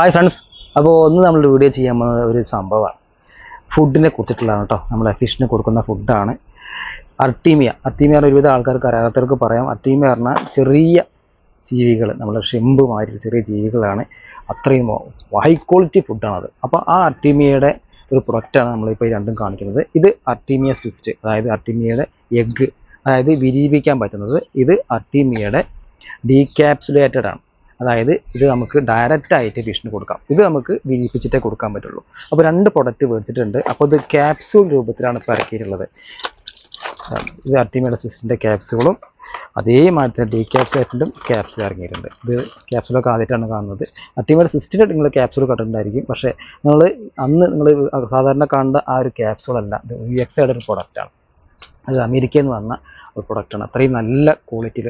Hi friends, അപ്പോൾ ഒന്ന് നമ്മൾ വീഡിയോ ചെയ്യാൻ പോകുന്ന ഒരു സംഭവമാണ്. ഫുഡിനെ കുറിച്ചിട്ടുള്ളതാണ് കേട്ടോ. നമ്മളെ ഫിഷിന് കൊടുക്കുന്ന ഫുഡാണ് അർട്ടീമിയ. അർട്ടീമിയ ഒരുവിധ ആൾക്കാർക്ക് അറിയാത്തവർക്ക് പറയാം. അർട്ടീമിയ പറഞ്ഞാൽ ചെറിയ ജീവികൾ, നമ്മളെ ഷിമ്പ് മാതിരി ചെറിയ ജീവികളാണ്. അത്രയും ഹൈ ക്വാളിറ്റി ഫുഡാണത്. അപ്പോൾ ആ അർട്ടീമിയയുടെ ഒരു പ്രൊഡക്റ്റാണ് നമ്മളിപ്പോൾ ഈ രണ്ടും കാണിക്കുന്നത്. ഇത് അർട്ടീമിയ സിസ്റ്റ്, അതായത് അർട്ടീമിയയുടെ എഗ്ഗ്, അതായത് വിരിയിപ്പിക്കാൻ പറ്റുന്നത്. ഇത് അർട്ടീമിയയുടെ ഡീക്യാപ്സുലേറ്റഡ് ആണ്. അതായത് ഇത് നമുക്ക് ഡയറക്റ്റ് ആയിട്ട് ഫിഷിന് കൊടുക്കാം. ഇത് നമുക്ക് വിരിയിപ്പിച്ചിട്ടേ കൊടുക്കാൻ പറ്റുള്ളൂ. അപ്പോൾ രണ്ട് പ്രൊഡക്റ്റ് മേടിച്ചിട്ടുണ്ട്. അപ്പോൾ ഇത് ക്യാപ്സ്യൂൾ രൂപത്തിലാണ് ഇപ്പോൾ ഇറക്കിയിട്ടുള്ളത്. ഇത് അർട്ടീമിയയുടെ സിസ്റ്റിൻ്റെ ക്യാപ്സ്യൂളും അതേമാതിരി തന്നെ ഡീക്യാപ്സുലേറ്റഡും ക്യാപ്സ്യൂൾ ഇറങ്ങിയിട്ടുണ്ട്. ഇത് ക്യാപ്സ്യൂളൊക്കെ ആദ്യമായിട്ടാണ് കാണുന്നത്. അർട്ടീമിയയുടെ സിസ്റ്റിൻ്റെ നിങ്ങൾ ക്യാപ്സ്യൂൾ കണ്ടിട്ടുണ്ടായിരിക്കും. പക്ഷേ നിങ്ങൾ സാധാരണ കാണുന്ന ആ ഒരു ക്യാപ്സ്യൂളല്ല, ഇത് UXAയുടെ ഒരു പ്രൊഡക്റ്റാണ്. അത് അമേരിക്കയിൽ നിന്ന് വന്ന ഒരു പ്രൊഡക്റ്റാണ്. അത്രയും നല്ല ക്വാളിറ്റിയിൽ.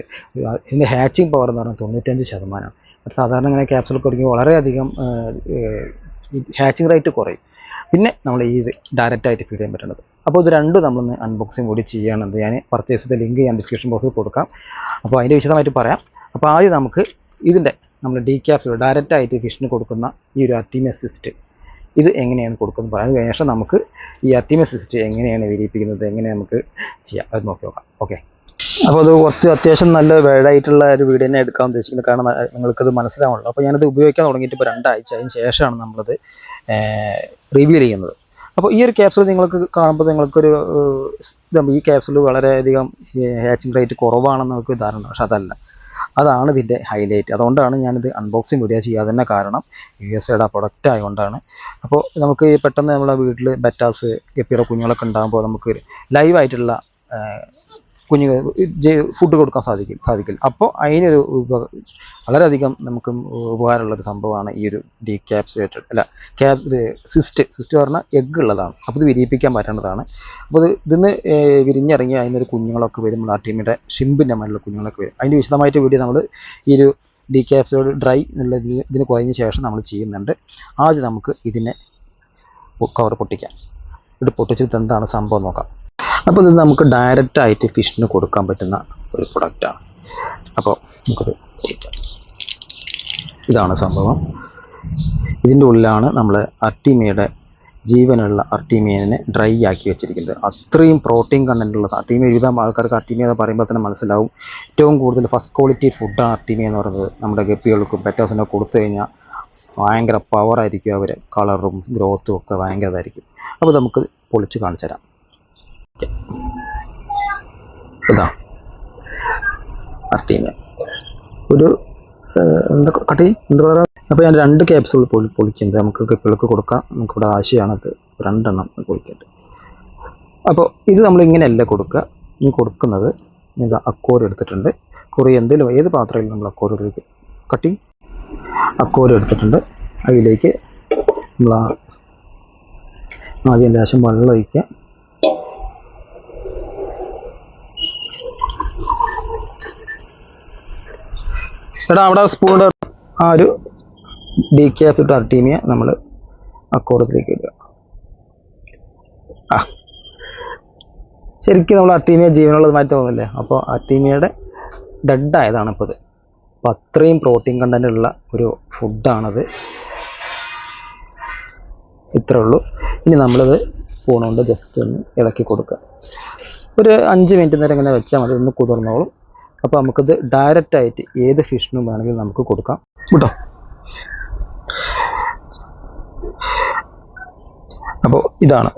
ഇതിൻ്റെ ഹാച്ചിങ് പവർ എന്ന് പറഞ്ഞാൽ 95%. സാധാരണ ഇങ്ങനെ ക്യാപ്സ്യൂൾ കൊടുക്കുമ്പോൾ വളരെയധികം ഹാച്ചിങ് റേറ്റ് കുറയും. പിന്നെ നമ്മൾ ഈ ഡയറക്റ്റായിട്ട് ഫീഡ് ചെയ്യാൻ പറ്റുന്നത്. അപ്പോൾ ഇത് രണ്ടും നമ്മളൊന്ന് അൺബോക്സിങ് കൂടി ചെയ്യുകയാണെന്ന് ഞാൻ പർച്ചേസ് ചെയ്ത ലിങ്ക് ഞാൻ ഡിസ്ക്രിപ്ഷൻ ബോക്സിൽ കൊടുക്കാം. അപ്പോൾ അതിൻ്റെ വിശദമായിട്ട് പറയാം. അപ്പോൾ ആദ്യം നമുക്ക് ഇതിൻ്റെ നമ്മൾ ഡീക്യാപ്സ്യൂൾ ഡയറക്റ്റായിട്ട് ഫിഷിന് കൊടുക്കുന്ന ഈ ഒരു അർട്ടീമിയ സിസ്റ്റ് ഇത് എങ്ങനെയാണ് കൊടുക്കുന്നത് പറയാം. അതിന് ശേഷം നമുക്ക് ഈ അർട്ടീമിയ സിസ്റ്റ് എങ്ങനെയാണ് വിരിയിപ്പിക്കുന്നത്, എങ്ങനെ നമുക്ക് ചെയ്യാം, അത് നോക്കി നോക്കാം. ഓക്കെ, അപ്പോൾ അത് കുറച്ച് അത്യാവശ്യം നല്ല വേടായിട്ടുള്ള ഒരു വീഡിയോ തന്നെ എടുക്കാൻ ഉദ്ദേശിക്കുന്നത്. കാരണം നിങ്ങൾക്കത് മനസ്സിലാവുള്ളൂ. അപ്പോൾ ഞാനത് ഉപയോഗിക്കാൻ തുടങ്ങിയിട്ട് ഇപ്പോൾ 2 ആഴ്ച അതിന് ശേഷമാണ് നമ്മളത് റിവ്യൂ ചെയ്യുന്നത്. അപ്പോൾ ഈ ഒരു ക്യാപ്സൂൾ നിങ്ങൾക്ക് കാണുമ്പോൾ നിങ്ങൾക്കൊരു ഈ ക്യാപ്സൂൾ വളരെയധികം ഹാച്ചിങ് റേറ്റ് കുറവാണെന്ന് നിങ്ങൾക്ക് ധാരണ. പക്ഷെ അതാണ് ഇതിൻ്റെ ഹൈലൈറ്റ്. അതുകൊണ്ടാണ് ഞാനിത് അൺബോക്സിങ് വീഡിയോ ചെയ്യാതെ തന്നെ കാരണം USAയുടെ പ്രൊഡക്റ്റ് ആയതുകൊണ്ടാണ്. അപ്പോൾ നമുക്ക് പെട്ടെന്ന് നമ്മളെ വീട്ടിൽ ബെറ്റാസ് ഗപ്പിയുടെ കുഞ്ഞുങ്ങളൊക്കെ ഉണ്ടാകുമ്പോൾ നമുക്ക് ലൈവായിട്ടുള്ള കുഞ്ഞുങ്ങൾ ഫുഡ് കൊടുക്കാൻ സാധിക്കില്ല. അപ്പോൾ അതിനൊരു വളരെയധികം നമുക്ക് ഉപകാരമുള്ളൊരു സംഭവമാണ് ഈ ഒരു ഡീക്യാപ്സുലേറ്റഡ് സിസ്റ്റ് പറഞ്ഞാൽ എഗ്ഗ് ഉള്ളതാണ്. അപ്പോൾ ഇത് വിരിയിപ്പിക്കാൻ പറ്റേണ്ടതാണ്. അപ്പോൾ ഇതിന്ന് വിരിഞ്ഞിറങ്ങി അതിനൊരു കുഞ്ഞുങ്ങളൊക്കെ വരും. അർട്ടീമിയുടെ ഷിമ്പിൻ്റെ മേലുള്ള കുഞ്ഞുങ്ങളൊക്കെ വരും. അതിൻ്റെ വിശദമായിട്ട് വീഡിയോ നമ്മൾ ഈ ഒരു ഡീക്യാപ്സുലേറ്റഡ് ഡ്രൈ എന്നുള്ള ഇതിന് കുറഞ്ഞ ശേഷം നമ്മൾ ചെയ്യുന്നുണ്ട്. ആദ്യം നമുക്ക് ഇതിനെ കവർ പൊട്ടിക്കാം. ഇത് പൊട്ടിച്ചിട്ട് എന്താണ് സംഭവം നോക്കാം. അപ്പോൾ ഇത് നമുക്ക് ഡയറക്റ്റായിട്ട് ഫിഷിന് കൊടുക്കാൻ പറ്റുന്ന ഒരു പ്രൊഡക്റ്റാണ്. അപ്പോൾ നമുക്കത് ഇതാണ് സംഭവം. ഇതിൻ്റെ ഉള്ളിലാണ് നമ്മൾ അർട്ടീമിയയുടെ ജീവനുള്ള അർട്ടീമിയനെ ഡ്രൈ ആക്കി വെച്ചിരിക്കുന്നത്. അത്രയും പ്രോട്ടീൻ കണ്ടൻ്റ് ഉള്ളത്. അർട്ടീമിയ വിവിധ ആൾക്കാർക്ക് അർട്ടീമിയ എന്ന് പറയുമ്പോൾ തന്നെ മനസ്സിലാവും. ഏറ്റവും കൂടുതൽ ഫസ്റ്റ് ക്വാളിറ്റി ഫുഡാണ് അർട്ടീമിയ എന്ന് പറയുന്നത്. നമ്മുടെ ഗപ്പികൾക്കും പെറ്റാസിനൊക്കെ കൊടുത്തു കഴിഞ്ഞാൽ ഭയങ്കര പവറായിരിക്കും. അവർ കളറും ഗ്രോത്തും ഒക്കെ ഭയങ്കര ഇതായിരിക്കും. അപ്പോൾ നമുക്ക് പൊളിച്ച് കാണിച്ചു തരാം. ഇതാ അർട്ടീമിയ ഒരു എന്താ പറയുക. അപ്പോൾ ഞാൻ 2 ക്യാപ്സൂൾ പൊളിക്കുന്നത് നമുക്ക് ഗപ്പികൾക്ക് കൊടുക്കാം. നമുക്കിവിടെ ആശയമാണത് 2 എണ്ണം പൊളിക്കേണ്ടത്. അപ്പോൾ ഇത് നമ്മളിങ്ങനെയല്ല കൊടുക്കുക. ഈ കൊടുക്കുന്നത് ഇതാ അക്കോര് എടുത്തിട്ടുണ്ട്. കുറേ എന്തെങ്കിലും ഏത് പാത്രയിലും നമ്മൾ അക്കോരത്തിലേക്ക് അക്കോര് എടുത്തിട്ടുണ്ട്. അതിലേക്ക് നമ്മൾ ആദ്യം ലേശം വെള്ളം ഒഴിക്കുക. അവിടെ സ്പൂണിൻ്റെ ആ ഒരു ഡീക്യാപ്സ്യൂൾഡ് അർട്ടീമിയ നമ്മൾ അക്കോറത്തിലേക്ക് ഇടുക. ശരിക്കും നമ്മൾ അർട്ടീമിയ ജീവനുള്ളതുമായി തോന്നില്ലേ? അപ്പോൾ അർട്ടീമിയയുടെ ഡെഡ് ആയതാണ് ഇപ്പോൾ ഇത്. അപ്പോൾ അത്രയും പ്രോട്ടീൻ കണ്ടൻ്റ് ഉള്ള ഒരു ഫുഡാണത്. ഇത്രേ ഉള്ളൂ. ഇനി നമ്മളത് സ്പൂൺ കൊണ്ട് ജസ്റ്റ് ഒന്ന് ഇളക്കി കൊടുക്കുക. ഒരു 5 മിനിറ്റ് നേരം ഇങ്ങനെ വെച്ചാൽ മതി. ഒന്ന് കുതിർന്നോളും. അപ്പോൾ നമുക്കിത് ഡയറക്റ്റായിട്ട് ഏത് ഫിഷിനും വേണമെങ്കിലും നമുക്ക് കൊടുക്കാം കേട്ടോ. അപ്പോൾ ഇതാണ്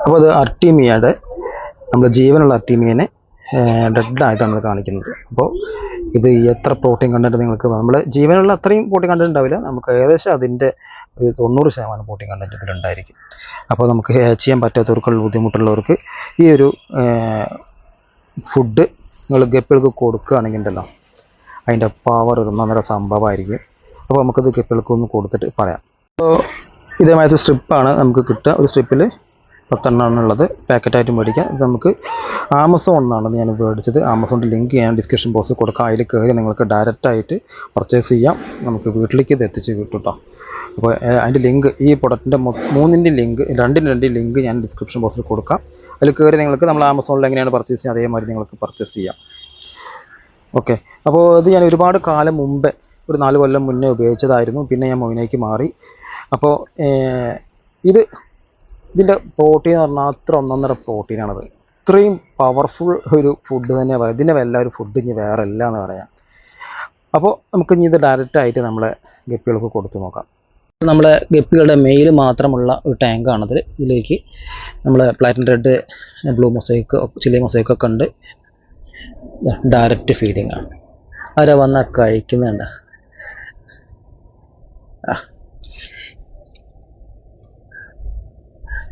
അപ്പോൾ അത് അർട്ടീമിയയുടെ നമ്മൾ ജീവനുള്ള അർട്ടീമിയനെ ഡെഡ് ആയിട്ടാണ് കാണിക്കുന്നത്. അപ്പോൾ ഇത് എത്ര പ്രോട്ടീൻ കണ്ടന്റ് നിങ്ങൾക്ക് നമ്മൾ ജീവനുള്ള അത്രയും പ്രോട്ടീൻ കണ്ടന്റ് ഉണ്ടാവില്ല. നമുക്ക് ഏകദേശം അതിൻ്റെ ഒരു 90% പ്രോട്ടീൻ കണ്ടന്റ് ഇതിലുണ്ടായിരിക്കും. അപ്പോൾ നമുക്ക് ചെയ്യാൻ പറ്റാത്തവർക്കുള്ള ബുദ്ധിമുട്ടുള്ളവർക്ക് ഈ ഒരു ഫുഡ് നിങ്ങൾ ഗപ്പികൾക്ക് കൊടുക്കുകയാണെങ്കിൽ ഉണ്ടല്ലോ, അതിൻ്റെ പവർ ഒരു ഒന്നൊന്നര സംഭവമായിരിക്കും. അപ്പോൾ നമുക്കത് ഗപ്പികൾക്ക് ഒന്ന് കൊടുത്തിട്ട് പറയാം. അപ്പോൾ ഇതേമാതിരി സ്ട്രിപ്പാണ് നമുക്ക് കിട്ടുക. ഒരു സ്ട്രിപ്പിൽ 10 ഉള്ളത് പാക്കറ്റായിട്ട് മേടിക്കാം. ഇത് നമുക്ക് ആമസോണിൽ നിന്നാണ് ഞാൻ മേടിച്ചത്. ആമസോണിൻ്റെ ലിങ്ക് ഞാൻ ഡിസ്ക്രിപ്ഷൻ ബോക്സിൽ കൊടുക്കാം. അതിൽ കയറി നിങ്ങൾക്ക് ഡയറക്റ്റായിട്ട് പർച്ചേസ് ചെയ്യാം. നമുക്ക് വീട്ടിലേക്ക് ഇത് എത്തിച്ച് കിട്ടും കേട്ടോ. അപ്പോൾ അതിൻ്റെ ലിങ്ക്, ഈ പ്രൊഡക്റ്റിൻ്റെ 3ൻ്റെ ലിങ്ക്, 2 ലിങ്ക് ഞാൻ ഡിസ്ക്രിപ്ഷൻ ബോക്സിൽ കൊടുക്കാം. അതിൽ കയറി നിങ്ങൾക്ക് നമ്മൾ ആമസോണിൽ എങ്ങനെയാണ് പർച്ചേസ് ചെയ്യുക അതേമാതിരി നിങ്ങൾക്ക് പർച്ചേസ് ചെയ്യാം. ഓക്കെ. അപ്പോൾ ഇത് ഞാൻ ഒരുപാട് കാലം മുമ്പേ, ഒരു 4 കൊല്ലം മുന്നേ ഉപയോഗിച്ചതായിരുന്നു. പിന്നെ ഞാൻ മൊയിനയ്ക്ക് മാറി. അപ്പോൾ ഇതിൻ്റെ പ്രോട്ടീൻ എന്ന് പറഞ്ഞാൽ അത്ര ഒന്നൊന്നര പ്രോട്ടീനാണത്. ഇത്രയും പവർഫുൾ ഒരു ഫുഡ് തന്നെ പറയാം. ഇതിൻ്റെ വല്ല ഒരു ഫുഡ് ഇനി വേറെ ഇല്ല എന്ന് പറയാം. അപ്പോൾ നമുക്ക് ഇനി ഇത് ഡയറക്റ്റായിട്ട് നമ്മളെ ഗപ്പികൾക്ക് കൊടുത്തു നോക്കാം. നമ്മളെ ഗപ്പികളുടെ മെയിൽ മാത്രമുള്ള ഒരു ടാങ്കാണത്. ഇതിലേക്ക് നമ്മൾ platinum red, blue mosaic, chilli മൊസൈക്കൊക്കെ ഉണ്ട്. ഡയറക്റ്റ് ഫീഡിങ് ആണ്. ആരാ വന്നാൽ കഴിക്കുന്നുണ്ട്.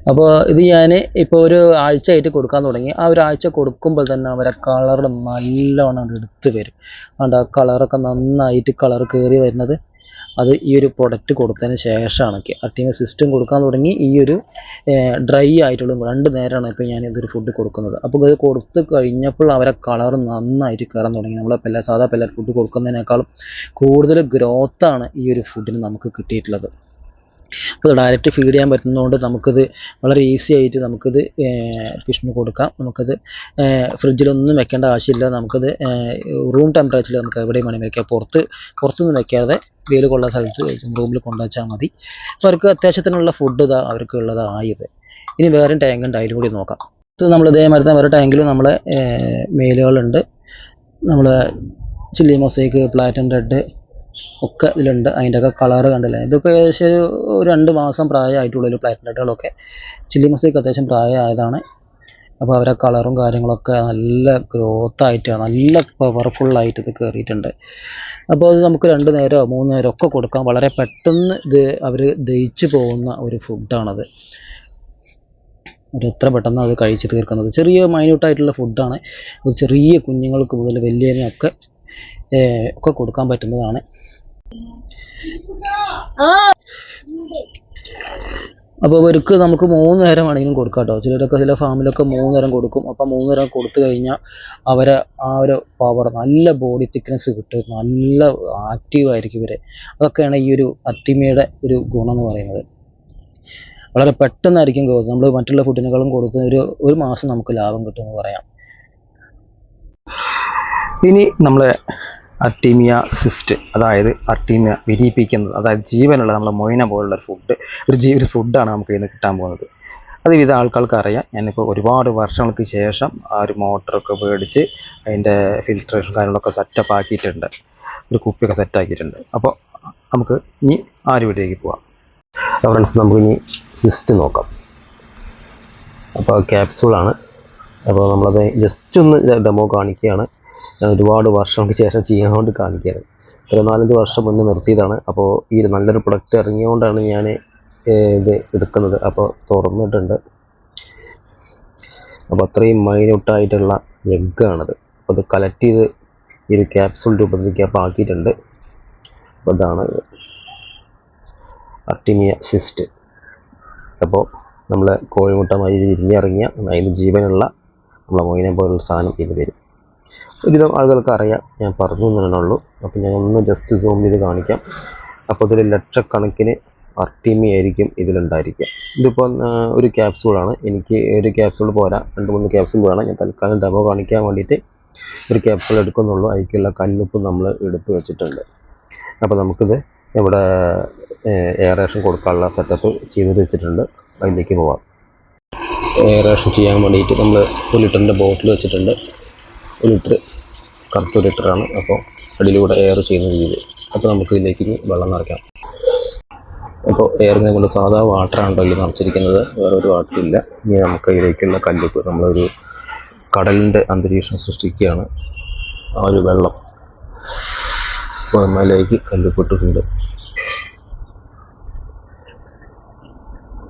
അപ്പോൾ ഇത് ഞാൻ ഇപ്പോൾ ഒരു ആഴ്ചയായിട്ട് കൊടുക്കാൻ തുടങ്ങി. ആ ഒരു ആഴ്ച കൊടുക്കുമ്പോൾ തന്നെ അവരെ കളർ നല്ലോണം എടുത്ത് വരും. അതുകൊണ്ട് ആ കളറൊക്കെ നന്നായിട്ട് കളർ കയറി വരുന്നത് അത് ഈ ഒരു പ്രൊഡക്റ്റ് കൊടുത്തതിന് ശേഷമാണ്. അർട്ടീമിയ സിസ്റ്റം കൊടുക്കാൻ തുടങ്ങി. ഈ ഒരു ഡ്രൈ ആയിട്ടുള്ള 2 നേരമാണ് ഇപ്പോൾ ഞാൻ ഇതൊരു ഫുഡ് കൊടുക്കുന്നത്. അപ്പോൾ ഇത് കൊടുത്ത് കഴിഞ്ഞപ്പോൾ അവരെ കളർ നന്നായിട്ട് കയറാൻ തുടങ്ങി. നമ്മളെ സാധാ പെല്ലറ്റ് ഫുഡ് കൊടുക്കുന്നതിനേക്കാളും കൂടുതൽ ഗ്രോത്താണ് ഈ ഒരു ഫുഡിന് നമുക്ക് കിട്ടിയിട്ടുള്ളത്. അപ്പോൾ ഡയറക്റ്റ് ഫീഡ് ചെയ്യാൻ പറ്റുന്നതുകൊണ്ട് നമുക്കിത് വളരെ ഈസി ആയിട്ട് നമുക്കിത് ഫിഷിന് കൊടുക്കാം. നമുക്കത് ഫ്രിഡ്ജിലൊന്നും വെക്കേണ്ട ആവശ്യമില്ല. നമുക്കത് റൂം ടെമ്പറേച്ചറിൽ നമുക്ക് എവിടെയും വേണമെങ്കിൽ വെക്കാം. പുറത്തൊന്നും വെക്കാതെ വെയിൽ കൊള്ളുന്ന സ്ഥലത്ത് റൂമിൽ കൊണ്ടുവച്ചാൽ മതി. അപ്പോൾ അവർക്ക് അത്യാവശ്യത്തിനുള്ള ഫുഡ് ഇതാ അവർക്ക് ഉള്ളതായത്. ഇനി വേറെ ടാങ്ക് ഉണ്ട്, അതിലും കൂടി നോക്കാം. ഇത് നമ്മൾ ഇതേമാതിരി തന്നെ വേറെ ടാങ്കിലും നമ്മളെ മെയിലുകളുണ്ട്. നമ്മൾ ചില്ലി മൊസൈക്ക്, പ്ലാറ്റിനം റെഡ് ഒക്കെ ഇതിലുണ്ട്. അതിൻ്റെയൊക്കെ കളറ് കണ്ടില്ലേ. ഇതിപ്പോൾ ഏകദേശം ഒരു 2 മാസം പ്രായമായിട്ടുള്ളൊരു പ്ലാറ്റിനം റെഡുകളൊക്കെ. ചില്ലി മൊസൈക്ക് അത്യാവശ്യം പ്രായമായതാണ്. അപ്പോൾ അവരെ കളറും കാര്യങ്ങളൊക്കെ നല്ല ഗ്രോത്ത് ആയിട്ടാണ്, നല്ല പവർഫുള്ളായിട്ട് ഇത് കയറിയിട്ടുണ്ട്. അപ്പോൾ അത് നമുക്ക് 2 നേരമോ 3 നേരമോ ഒക്കെ കൊടുക്കാം. വളരെ പെട്ടെന്ന് ഇത് അവർ ദഹിച്ചു പോകുന്ന ഒരു ഫുഡാണത്. എത്ര പെട്ടെന്ന് അത് കഴിച്ച് തീർക്കുന്നത്. ചെറിയ മൈന്യൂട്ടായിട്ടുള്ള ഫുഡാണ്. ചെറിയ കുഞ്ഞുങ്ങൾക്ക് മുതൽ വലിയതിനൊക്കെ ഒക്കെ കൊടുക്കാൻ പറ്റുന്നതാണ്. അപ്പോൾ ഇവർക്ക് നമുക്ക് 3 നേരം വേണമെങ്കിലും കൊടുക്കാം കേട്ടോ. ചില ഫാമിലൊക്കെ 3 നേരം കൊടുക്കും. അപ്പോൾ 3 നേരം കൊടുത്തു കഴിഞ്ഞാൽ അവരെ ആ ഒരു പവർ, നല്ല ബോഡി തിക്നെസ് കിട്ടും, നല്ല ആക്റ്റീവായിരിക്കും ഇവർ. അതൊക്കെയാണ് ഈ ഒരു അർട്ടീമിയയുടെ ഒരു ഗുണം എന്ന് പറയുന്നത്. വളരെ പെട്ടെന്നായിരിക്കും ഗ്രോത്ത്. നമ്മൾ മറ്റുള്ള ഫുഡിനേക്കാളും കൊടുക്കുന്ന ഒരു മാസം നമുക്ക് ലാഭം കിട്ടുമെന്ന് പറയാം. ഇനി നമ്മൾ അർട്ടീമിയ സിസ്റ്റ്, അതായത് അർട്ടീമിയ വിരിയിപ്പിക്കുന്നത്, അതായത് ജീവനുള്ള നമ്മളെ മൊയിന പോലുള്ള ഒരു ഫുഡാണ് നമുക്ക് ഇന്ന് കിട്ടാൻ പോകുന്നത്. അത് വിവിധ ആൾക്കാർക്ക് അറിയാം. ഞാനിപ്പോൾ ഒരുപാട് വർഷങ്ങൾക്ക് ശേഷം ആ ഒരു മോട്ടറൊക്കെ മേടിച്ച് അതിൻ്റെ ഫിൽട്രേഷൻ കാര്യങ്ങളൊക്കെ സെറ്റപ്പ് ആക്കിയിട്ടുണ്ട്. ഒരു കുപ്പിയൊക്കെ സെറ്റാക്കിയിട്ടുണ്ട്. അപ്പോൾ നമുക്ക് ഇനി ആ ഒരു വീഡിയോയിലേക്ക് പോവാം. ഫ്രണ്ട്സ്, നമുക്കിനി സിസ്റ്റ് നോക്കാം. അപ്പോൾ ക്യാപ്സൂളാണ്. അപ്പോൾ നമ്മളത് ജസ്റ്റ് ഒന്ന് ഡെമോ കാണിക്കുകയാണ്. ഒരുപാട് വർഷങ്ങൾക്ക് ശേഷം ചെയ്യാൻ കൊണ്ട് കാണിക്കുകയാണ്. 4-5 വർഷം മുന്നേ നിർത്തിയതാണ്. അപ്പോൾ ഈ നല്ലൊരു പ്രൊഡക്റ്റ് ഇറങ്ങിയതുകൊണ്ടാണ് ഞാൻ ഇത് എടുക്കുന്നത്. അപ്പോൾ തുറന്നിട്ടുണ്ട്. അപ്പോൾ അത്രയും മൈന്യൂട്ടായിട്ടുള്ള എഗ്ഗാണത്. അപ്പോൾ അത് കളക്ട് ചെയ്ത് ഈ ഒരു ക്യാപ്സൂൾ രൂപത്തിലേക്ക് അപ്പോൾ ആക്കിയിട്ടുണ്ട്. അപ്പോൾ ഇതാണ് അർട്ടീമിയ സിസ്റ്റ്. അപ്പോൾ നമ്മൾ കോഴിമുട്ടമായി വിരിഞ്ഞിറങ്ങിയ അതിന് ജീവനുള്ള നമ്മളെ മൊയിനെ പോലുള്ള സാധനം ഇത് വരും. ഒരുവിധം ആളുകൾക്ക് അറിയാം, ഞാൻ പറഞ്ഞു തന്നെയുള്ളൂ. അപ്പോൾ ഞാൻ ഒന്ന് ജസ്റ്റ് സൂം ചെയ്ത് കാണിക്കാം. അപ്പോൾ ഇതിൽ ലക്ഷക്കണക്കിന് അർട്ടീമിയ ആയിരിക്കും ഇതിലുണ്ടായിരിക്കുക. ഇതിപ്പോൾ ഒരു ക്യാപ്സൂളാണ്. എനിക്ക് ഒരു ക്യാപ്സൂൾ പോരാ, 2-3 ക്യാപ്സൂൾ വേണം. ഞാൻ തൽക്കാലം ഡെമോ കാണിക്കാൻ വേണ്ടിയിട്ട് ഒരു ക്യാപ്സൂൾ എടുക്കുന്നുള്ളൂ. അതിലേക്കുള്ള കല്ലുപ്പ് നമ്മൾ എടുത്ത് വെച്ചിട്ടുണ്ട്. അപ്പോൾ നമുക്കിത് ഇവിടെ എയറേഷൻ കൊടുക്കാനുള്ള സെറ്റപ്പ് ചെയ്ത് വെച്ചിട്ടുണ്ട്. അതിലേക്ക് പോവാം. എയറേഷൻ ചെയ്യാൻ വേണ്ടിയിട്ട് നമ്മൾ 1 ലിറ്ററിൻ്റെ ബോട്ടിൽ വെച്ചിട്ടുണ്ട്. 1 ലിറ്റർ കറക്റ്റ് 1 ലിറ്ററാണ്. അപ്പോൾ അടിയിലൂടെ എയർ ചെയ്യുന്ന രീതി. അപ്പോൾ നമുക്ക് ഇതിലേക്ക് വെള്ളം നിറയ്ക്കാം. അപ്പോൾ എയറിനെ കൊണ്ട് സാധാ വാട്ടറാണല്ലോ ഇതിൽ നിറച്ചിരിക്കുന്നത്, വേറൊരു വാട്ടറില്ല. ഇനി നമുക്ക് ഇതിലേക്കുള്ള കല്ലുപ്പ്, നമ്മളൊരു കടലിൻ്റെ അന്തരീക്ഷം സൃഷ്ടിക്കുകയാണ്. ആ ഒരു വെള്ളം അപ്പോൾ നമ്മളിലേക്ക് കല്ലുപ്പിട്ടിട്ടുണ്ട്.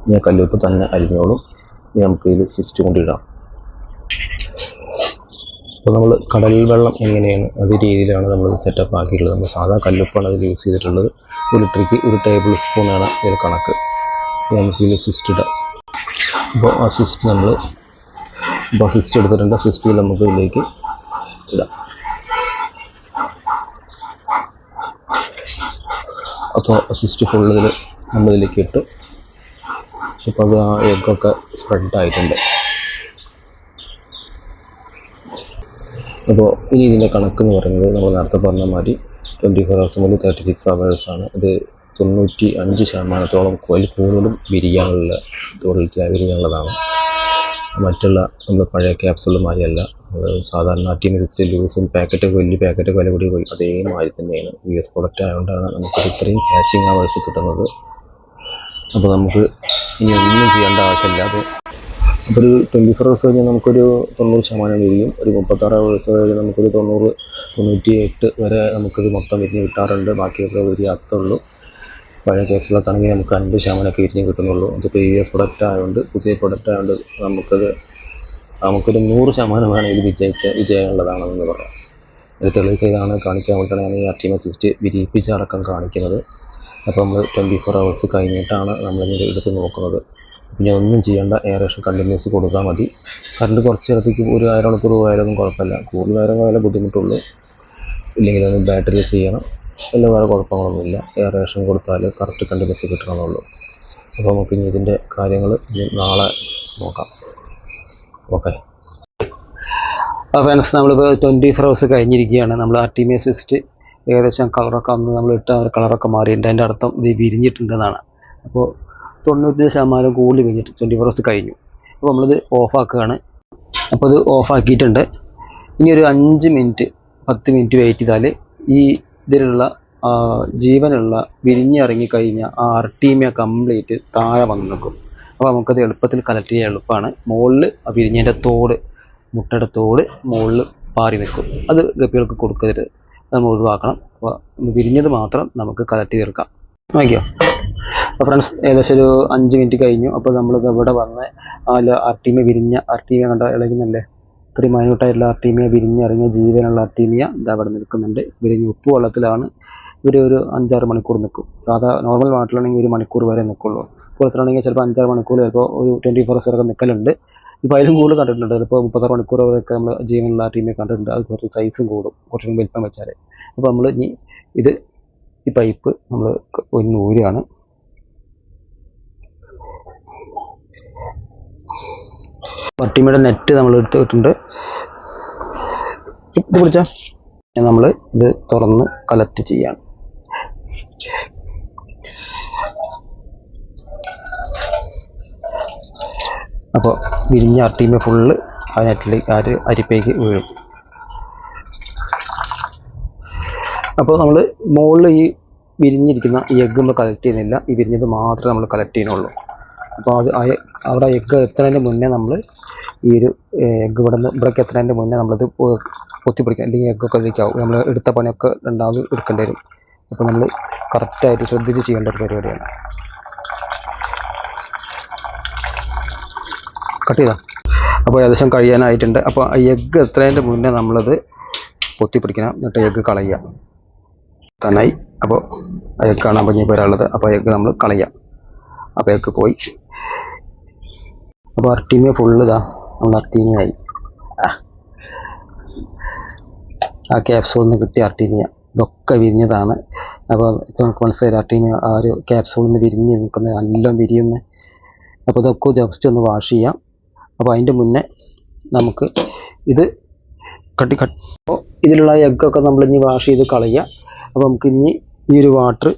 ഞാൻ കല്ലുപ്പ് തന്നെ അരിഞ്ഞോളും. ഇനി നമുക്ക് ഇതിൽ സിസ്റ്റ് കൊണ്ടിടാം. അപ്പോൾ നമ്മൾ കടൽ വെള്ളം എങ്ങനെയാണ് അതേ രീതിയിലാണ് നമ്മൾ സെറ്റപ്പ് ആക്കിയിട്ടുള്ളത്. നമ്മൾ സാധാ കല്ലുപ്പാണ് അതിൽ യൂസ് ചെയ്തിട്ടുള്ളത്. 1 ലിറ്ററിക്ക് 1 ടേബിൾ സ്പൂണാണ് ഇതിൽ കണക്ക്. നമുക്ക് ഇതിൽ സിസ്റ്റ് ഇടാം. അപ്പോൾ അസിസ്റ്റ് എടുത്തിട്ടുണ്ട്. അസിസ്റ്റ് നമുക്ക് ഇതിലേക്ക് ഇടാം. അപ്പോൾ അസിസ്റ്റ് ഫുള്ളിൽ നമ്മളിതിലേക്ക് ഇട്ട് ഇപ്പോൾ അത് ആ എഗ്ഗൊക്കെ സ്പ്രെഡ് ആയിട്ടുണ്ട്. അപ്പോൾ ഇനി ഇതിൻ്റെ കണക്ക് എന്ന് പറയുന്നത് നമ്മൾ നേരത്തെ പറഞ്ഞ മാതിരി 24 hours മുതൽ 36 hours ആണ്. ഇത് 95% കൂടുതലും വിരിയാനുള്ളതാണ്. മറ്റുള്ള നമ്മൾ പഴയ ക്യാപ്സുകൾ മാതിരിയല്ല. സാധാരണ ആർട്ടിമിയ ലൂസും പാക്കറ്റൊക്കെ വലിയ പാക്കറ്റൊക്കെ വില കൂടി അതേമാതിരി തന്നെയാണ്. US പ്രൊഡക്റ്റ് ആയതുകൊണ്ടാണ് നമുക്ക് ഇത്രയും ഹാച്ചിങ് അവേഴ്സ് കിട്ടുന്നത്. അപ്പോൾ നമുക്ക് ഇനി ഒന്നും ചെയ്യേണ്ട ആവശ്യമില്ല. അപ്പോൾ ഒരു 24 hours കഴിഞ്ഞാൽ നമുക്കൊരു 90% വിരിയും. ഒരു 36 hours കഴിഞ്ഞാൽ നമുക്കൊരു 98 വരെ നമുക്കിത് മൊത്തം വിരിഞ്ഞ് കിട്ടാറുണ്ട്. ബാക്കിയൊക്കെ വിരിയാത്തുള്ളൂ. പഴയ കേസിലൊക്കെ ആണെങ്കിൽ നമുക്ക് 50% വിരിഞ്ഞ് കിട്ടുന്നുള്ളൂ. അത് പ്രീവിയസ് പ്രൊഡക്റ്റ് ആയതുകൊണ്ട്, പുതിയ പ്രൊഡക്റ്റ് ആയതുകൊണ്ട് നമുക്കൊരു 100% വേണമെങ്കിൽ വിജയമുള്ളതാണെന്ന് പറയാം. ഇത് തെളിയിച്ചതാണ് കാണിക്കാൻ വേണ്ടിയിട്ടാണ് ഞാൻ ഈ ആർട്ടിമിയ സിസ്റ്റ് വിരിയിപ്പിച്ചടക്കം കാണിക്കുന്നത്. അപ്പോൾ നമ്മൾ 24 hours കഴിഞ്ഞിട്ടാണ് നമ്മളിങ്ങനെ എടുത്ത് നോക്കുന്നത്. പിന്നെ ഒന്നും ചെയ്യേണ്ട, എയറേഷൻ കണ്ടിന്യൂസ് കൊടുത്താൽ മതി. കറണ്ട് കുറച്ച് നേരത്തേക്ക് ഒരു 1/2 മണിക്കൂർ പോയാലൊന്നും കുഴപ്പമില്ല. കൂടുതൽ നേരം പോയാലേ ബുദ്ധിമുട്ടുള്ളൂ. ഇല്ലെങ്കിൽ അത് ബാറ്ററി യൂസ് ചെയ്യണം. എല്ലാം വേറെ കുഴപ്പങ്ങളൊന്നുമില്ല. എയറേഷൻ കൊടുത്താൽ കറക്റ്റ് കണ്ടിന്യൂസ് കിട്ടണമെന്നുള്ളൂ. അപ്പോൾ നമുക്ക് ഇനി ഇതിൻ്റെ കാര്യങ്ങൾ നാളെ നോക്കാം. ഓക്കെ. അപ്പോൾ ഫ്രണ്ട്സ്, നമ്മളിപ്പോൾ 24 hours കഴിഞ്ഞിരിക്കുകയാണ്. നമ്മൾ ആർട്ടിമിയ സിസ്റ്റ് ഏകദേശം കളറൊക്കെ അന്ന് നമ്മൾ ഇട്ട കളറൊക്കെ മാറിയിട്ടുണ്ട്. അതിൻ്റെ അർത്ഥം ഇത് വിരിഞ്ഞിട്ടുണ്ടെന്നാണ്. അപ്പോൾ 95% കൂടുതൽ വിരിഞ്ഞിട്ട് 24 hours കഴിഞ്ഞു. അപ്പോൾ നമ്മളിത് ഓഫാക്കുകയാണ്. അപ്പോൾ ഇത് ഓഫാക്കിയിട്ടുണ്ട്. ഇനി ഒരു 5 മിനിറ്റ് 10 മിനിറ്റ് വെയിറ്റ് ചെയ്താൽ ഈ ഇതിലുള്ള ജീവനുള്ള വിരിഞ്ഞിറങ്ങിക്കഴിഞ്ഞ ആ ആർട്ടീമിയ കംപ്ലീറ്റ് താഴെ വന്ന് നിൽക്കും. അപ്പോൾ നമുക്കത് എളുപ്പത്തിൽ കളക്ട് ചെയ്യാൻ എളുപ്പമാണ്. മുകളിൽ ആ വിരിഞ്ഞതിൻ്റെ തോട്, മുട്ടയുടെ തോട് മുകളിൽ പാറി നിൽക്കും. അത് ഗപ്പികൾക്ക് കൊടുക്കരുത്, നമ്മൾ ഒഴിവാക്കണം. അപ്പോൾ വിരിഞ്ഞത് മാത്രം നമുക്ക് കളക്ട് ചെയ്തെടുക്കാം. നോക്കിയോ. അപ്പോൾ ഫ്രണ്ട്സ്, ഏകദേശം ഒരു 5 മിനിറ്റ് കഴിഞ്ഞു. അപ്പോൾ നമ്മളിത് ഇവിടെ വന്ന് ആർട്ടീമിയ വിരിഞ്ഞ ആർട്ടീമിയ കണ്ട ഇളകുന്നല്ലേ, ഇത്രയും മൈന്യൂട്ടായിട്ടുള്ള ആർട്ടീമിയ വിരിഞ്ഞിറങ്ങിയ ജീവനുള്ള ആർട്ടീമിയ ഇത് അവിടെ നിൽക്കുന്നുണ്ട്. വിരിഞ്ഞ് ഉപ്പ് വെള്ളത്തിലാണ്. ഇവർ ഒരു 5-6 മണിക്കൂർ നിൽക്കും. സാധാ നോർമൽ വാട്ടറിലാണെങ്കിൽ 1 മണിക്കൂർ വരെ നിൽക്കുള്ളൂ. കുളത്തിലാണെങ്കിൽ ചിലപ്പോൾ 5-6 മണിക്കൂർ, ചിലപ്പോൾ ഒരു 24 hours വരെ നിൽക്കലുണ്ട്. ഇപ്പോൾ അതിലും കൂടുതൽ കണ്ടിട്ടുണ്ട്. ചിലപ്പോൾ 36 മണിക്കൂർ വരെയൊക്കെ നമ്മൾ ജീവനുള്ള ആർട്ടീമിയ കണ്ടിട്ടുണ്ട്. അത് കുറച്ച് സൈസും കൂടും, കുറച്ചും വലിപ്പം വെച്ചാൽ. അപ്പോൾ നമ്മൾ ഇനി ഈ പൈപ്പ് നമ്മൾ ഒന്ന് ഊരുകയാണ്. ആർട്ടീമിയുടെ നെറ്റ് നമ്മൾ എടുത്തിട്ടുണ്ട്. ഇത് പിടിച്ചാൽ നമ്മൾ ഇത് തുറന്ന് കളക്ട് ചെയ്യാണ്. അപ്പോൾ വിരിഞ്ഞ ആർട്ടീമിയ ഫുള്ള് ആ നെറ്റിലേക്ക് അരിപ്പേക്ക് വീഴും. അപ്പോൾ നമ്മൾ മുകളിൽ ഈ വിരിഞ്ഞിരിക്കുന്ന ഈ എഗ്ഗ് നമ്മൾ കളക്ട് ചെയ്യുന്നില്ല. ഈ വിരിഞ്ഞത് മാത്രമേ നമ്മൾ കളക്ട് ചെയ്യുന്നുള്ളൂ. അപ്പോൾ അവിടെ എഗ്ഗ് എത്തുന്നതിൻ്റെ മുന്നേ നമ്മൾ ഈ ഒരു എഗ്ഗ് ഇവിടേക്ക് എത്തുന്നതിൻ്റെ മുന്നേ നമ്മളത് പൊത്തിപ്പിടിക്കണം. അല്ലെങ്കിൽ എഗ്ഗൊക്കെ അതിലേക്കാവും. നമ്മൾ എടുത്ത പണിയൊക്കെ രണ്ടാമത് എടുക്കേണ്ടി വരും. അപ്പോൾ നമ്മൾ കറക്റ്റായിട്ട് ശ്രദ്ധിച്ച് ചെയ്യേണ്ട ഒരു പരിപാടിയാണ്. കട്ട് ചെയ്താൽ അപ്പോൾ ഏകദേശം കഴിയാനായിട്ടുണ്ട്. അപ്പോൾ ആ എഗ്ഗ് എത്തുന്നതിൻ്റെ മുന്നേ നമ്മളത് പൊത്തിപ്പിടിക്കണം. എന്നിട്ട് എഗ്ഗ് കളയുക. തന്നായി. അപ്പോൾ ആ എഗ്ഗാണ് അപ്പോൾ ഇനി വരാനുള്ളത്. അപ്പോൾ എഗ്ഗ് നമ്മൾ കളയാം. അപ്പോൾ എഗ്ഗ് പോയി. അപ്പോൾ ആർട്ടീമിയ ഫുള്ള് നമ്മൾ ആർട്ടീമിയായി. ആ ക്യാപ്സൂളിൽ നിന്ന് കിട്ടിയ ആർട്ടീമിയ ഇതൊക്കെ വിരിഞ്ഞതാണ്. അപ്പോൾ ഇപ്പോൾ നമുക്ക് മനസ്സിലായി ആർട്ടീമിയ ആ ഒരു ക്യാപ്സൂളിൽ നിന്ന് വിരിഞ്ഞ് നിൽക്കുന്നത് എല്ലാം വിരിയുന്നത്. അപ്പോൾ ഇതൊക്കെ ജസ്റ്റ് ഒന്ന് വാഷ് ചെയ്യാം. അപ്പോൾ അതിൻ്റെ മുന്നേ നമുക്ക് ഇത് അപ്പോൾ ഇതിലുള്ള എഗ്ഗൊക്കെ നമ്മളിനി വാഷ് ചെയ്ത് കളയുക. അപ്പോൾ നമുക്ക് ഇനി ഈ ഒരു വാട്ടർ,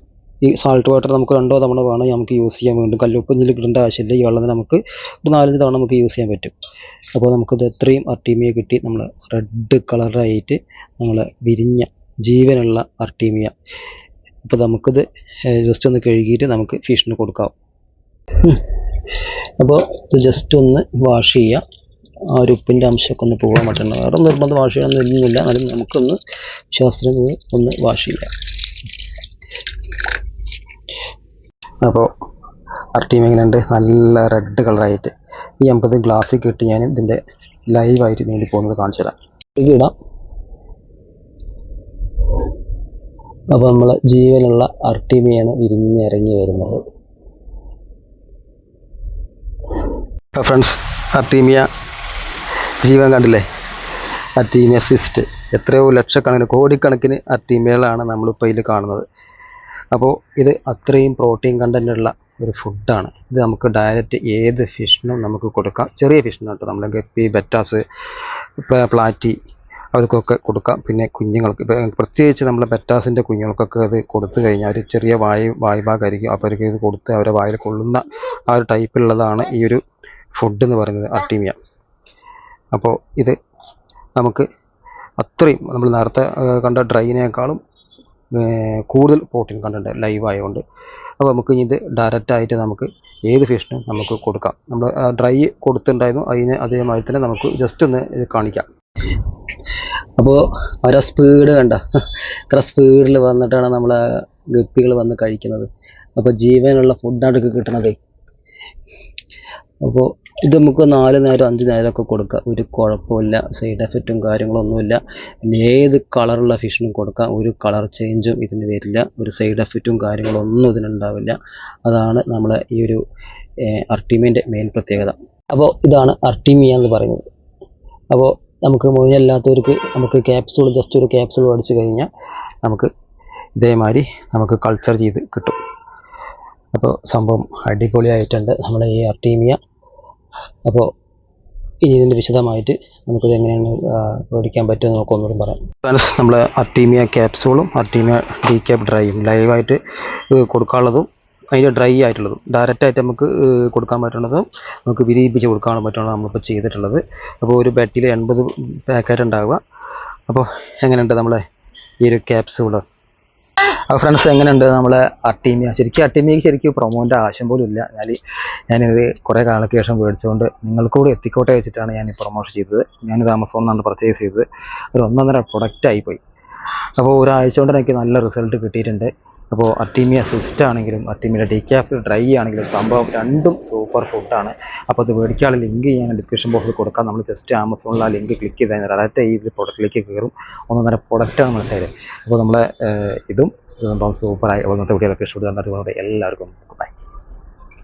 ഈ സാൾട്ട് വാട്ടർ നമുക്ക് 2 തവണ വേണം നമുക്ക് യൂസ് ചെയ്യാൻ. വീണ്ടും കല്ലുപ്പ് ഇതിൽ ഇടേണ്ട ആവശ്യമില്ല. ഈ വെള്ളം നമുക്ക് ഒരു 4-5 തവണ നമുക്ക് യൂസ് ചെയ്യാൻ പറ്റും. അപ്പോൾ നമുക്കിത് എത്രയും ആർട്ടീമിയ കിട്ടി. നമ്മൾ റെഡ് കളറായിട്ട് നമ്മൾ വിരിഞ്ഞ ജീവനുള്ള ആർട്ടീമിയ. അപ്പോൾ നമുക്കിത് ജസ്റ്റ് ഒന്ന് കഴുകിയിട്ട് നമുക്ക് ഫിഷിന് കൊടുക്കാം. അപ്പോൾ ഇത് ജസ്റ്റ് ഒന്ന് വാഷ് ചെയ്യാം. ആ ഒരു ഉപ്പിൻ്റെ അംശമൊക്കെ ഒന്ന് പോകാൻ പറ്റണം. വേറെ നിർബന്ധം വാഷ് ചെയ്യാനൊന്നുമില്ല. എന്നാലും നമുക്കൊന്ന് ശാസ്ത്രം ഒന്ന് വാഷ് ചെയ്യാം. അപ്പോൾ ആർട്ടീമിയ എങ്ങനെയുണ്ട്? നല്ല റെഡ് കളറായിട്ട്. ഇനി നമുക്കത് ഗ്ലാസ്സിൽ കിട്ടി ഞാൻ ഇതിൻ്റെ ലൈവായിട്ട് നീന്തി പോകുന്നത് കാണിച്ചു തരാം. ഇത് ഇടാം. അപ്പോൾ നമ്മൾ ജീവനുള്ള ആർട്ടീമിയാണ് വിരിഞ്ഞിറങ്ങി വരുന്നത്. ഫ്രണ്ട്സ്, അർട്ടീമിയ ജീവൻ കണ്ടില്ലേ? അർട്ടീമിയ സിസ്റ്റ് എത്രയോ ലക്ഷക്കണക്കിന് കോടിക്കണക്കിന് അർട്ടീമിയകളാണ് നമ്മളിപ്പോൾ ഇതിൽ കാണുന്നത്. അപ്പോൾ ഇത് അത്രയും പ്രോട്ടീൻ കണ്ടൻ്റുള്ള ഒരു ഫുഡാണ്. ഇത് നമുക്ക് ഡയറക്റ്റ് ഏത് ഫിഷിനും നമുക്ക് കൊടുക്കാം. ചെറിയ ഫിഷിനും കേട്ടോ, നമ്മൾ ഗപ്പി, ബെറ്റാസ്, പ്ലാറ്റി അവർക്കൊക്കെ കൊടുക്കാം. പിന്നെ കുഞ്ഞുങ്ങൾക്ക്, പ്രത്യേകിച്ച് നമ്മളെ ബെറ്റാസിൻ്റെ കുഞ്ഞുങ്ങൾക്കൊക്കെ അത് കൊടുത്തു കഴിഞ്ഞാൽ ഒരു ചെറിയ വായുഭാഗമായിരിക്കും. അപ്പോൾ അവർക്ക് ഇത് കൊടുത്ത് അവരെ വായിൽ കൊള്ളുന്ന ആ ഒരു ടൈപ്പിലുള്ളതാണ് ഈ ഒരു ഫുഡ് എന്ന് പറയുന്നത്, അർട്ടീമിയ. അപ്പോൾ ഇത് നമുക്ക് അത്രയും നമ്മൾ നേരത്തെ കണ്ട ഡ്രൈനേക്കാളും കൂടുതൽ പ്രോട്ടീൻ കണ്ടന്റ് ലൈവ് ആയതുകൊണ്ട് അപ്പോൾ നമുക്ക് ഇത് ഡയറക്റ്റായിട്ട് നമുക്ക് ഏത് ഫിഷിനും നമുക്ക് കൊടുക്കാം. നമ്മൾ ഡ്രൈ കൊടുത്തിട്ടുണ്ടായിരുന്നു, അതിന് അതേമാതിരി തന്നെ നമുക്ക് ജസ്റ്റ് ഒന്ന് ഇത് കാണിക്കാം. അപ്പോൾ അവരെ സ്പീഡ് കണ്ട, ഇത്ര സ്പീഡിൽ വന്നിട്ടാണ് നമ്മളെ ഗപ്പികൾ വന്ന് കഴിക്കുന്നത്. അപ്പോൾ ജീവനുള്ള ഫുഡാണ് കിട്ടണത്. അപ്പോൾ ഇത് നമുക്ക് 4 നേരം 5 നേരമൊക്കെ കൊടുക്കാം, ഒരു കുഴപ്പമില്ല. സൈഡ് എഫക്റ്റും കാര്യങ്ങളൊന്നുമില്ല. പിന്നെ ഏത് കളറുള്ള ഫിഷിനും കൊടുക്കാം, ഒരു കളർ ചേഞ്ചും ഇതിന് വരില്ല, ഒരു സൈഡ് എഫക്റ്റും കാര്യങ്ങളൊന്നും ഇതിനുണ്ടാവില്ല. അതാണ് നമ്മളെ ഈ ഒരു അർട്ടീമിയൻ്റെ മെയിൻ പ്രത്യേകത. അപ്പോൾ ഇതാണ് അർട്ടീമിയ എന്ന് പറയുന്നത്. അപ്പോൾ നമുക്ക് മൊഴിയല്ലാത്തവർക്ക് നമുക്ക് ക്യാപ്സൂൾ, ജസ്റ്റ് ഒരു ക്യാപ്സൂൾ അടിച്ചു കഴിഞ്ഞാൽ നമുക്ക് ഇതേമാതിരി നമുക്ക് കൾച്ചർ ചെയ്ത് കിട്ടും. അപ്പോൾ സംഭവം അടിപൊളിയായിട്ടുണ്ട് നമ്മുടെ ഈ അർട്ടീമിയ. അപ്പോൾ ഇനി ഇതിൻ്റെ വിശദമായിട്ട് നമുക്കിത് എങ്ങനെയാണ് മേടിക്കാൻ പറ്റുമെന്ന് നമുക്ക് ഒന്നുകൂടി പറയാം. നമ്മൾ അർട്ടീമിയ ക്യാപ്സൂളും അർട്ടീമിയ ഡീക്യാപ്പ് ഡ്രൈയും ലൈവായിട്ട് കൊടുക്കാനുള്ളതും അതിൻ്റെ ഡ്രൈ ആയിട്ടുള്ളതും ഡയറക്റ്റായിട്ട് നമുക്ക് കൊടുക്കാൻ പറ്റുന്നതും നമുക്ക് വിരിയിപ്പിച്ച് കൊടുക്കാൻ പറ്റുന്നതാണ് നമ്മളിപ്പോൾ ചെയ്തിട്ടുള്ളത്. അപ്പോൾ ഒരു ബെറ്റിൽ 80 പാക്കറ്റ് ഉണ്ടാവുക. അപ്പോൾ എങ്ങനെയുണ്ട് നമ്മളെ ഈ ഒരു ക്യാപ്സൂള്? അപ്പോൾ ഫ്രണ്ട്സ്, എങ്ങനെയുണ്ട് നമ്മളെ അർട്ടീമിയ? അർട്ടീമിയക്ക് പ്രൊമോൻ്റെ ആവശ്യം പോലും ഇല്ല. ഞാനിത് കുറേ കാലങ്ങൾക്ക് ശേഷം മേടിച്ചുകൊണ്ട് നിങ്ങൾക്ക് കൂടി എത്തിക്കോട്ടെ വെച്ചിട്ടാണ് ഞാൻ ഈ പ്രൊമോഷൻ ചെയ്തത്. ഞാനിത് ആമസോണിൽ നിന്നാണ് പർച്ചേസ് ചെയ്തത്. ഒരു 1.5 പ്രൊഡക്റ്റ് ആയിപ്പോയി. അപ്പോൾ ഒരാഴ്ച കൊണ്ട് എനിക്ക് നല്ല റിസൾട്ട് കിട്ടിയിട്ടുണ്ട്. അപ്പോൾ അർട്ടീമിയ സിസ്റ്റ് ആണെങ്കിലും അർട്ടീമിയ ഡീക്യാപ്സൂൾ ഡ്രൈ ആണെങ്കിലും സംഭവം രണ്ടും സൂപ്പർ ഫുഡാണ്. അപ്പോൾ അത് മേടിക്കാനുള്ള ലിങ്ക് ഞാൻ ഡിസ്ക്രിപ്ഷൻ ബോക്സിൽ കൊടുക്കാം. നമ്മൾ ജസ്റ്റ് ആമസോണിൽ ആ ലിങ്ക് ക്ലിക്ക് ചെയ്ത് കഴിഞ്ഞാൽ ഡയറക്റ്റ് ഈ പ്രൊഡക്റ്റിലേക്ക് കയറും. 1.5 പ്രൊഡക്റ്റാണ് മനസ്സിലായത്. അപ്പോൾ നമ്മളെ ഇതും സംഭവം സൂപ്പറായി. അപ്പോൾ ഇന്നത്തെ വീഡിയോയിലൊക്കെ ഇഷ്ടപ്പെട്ടു എല്ലാവർക്കും ബൈ.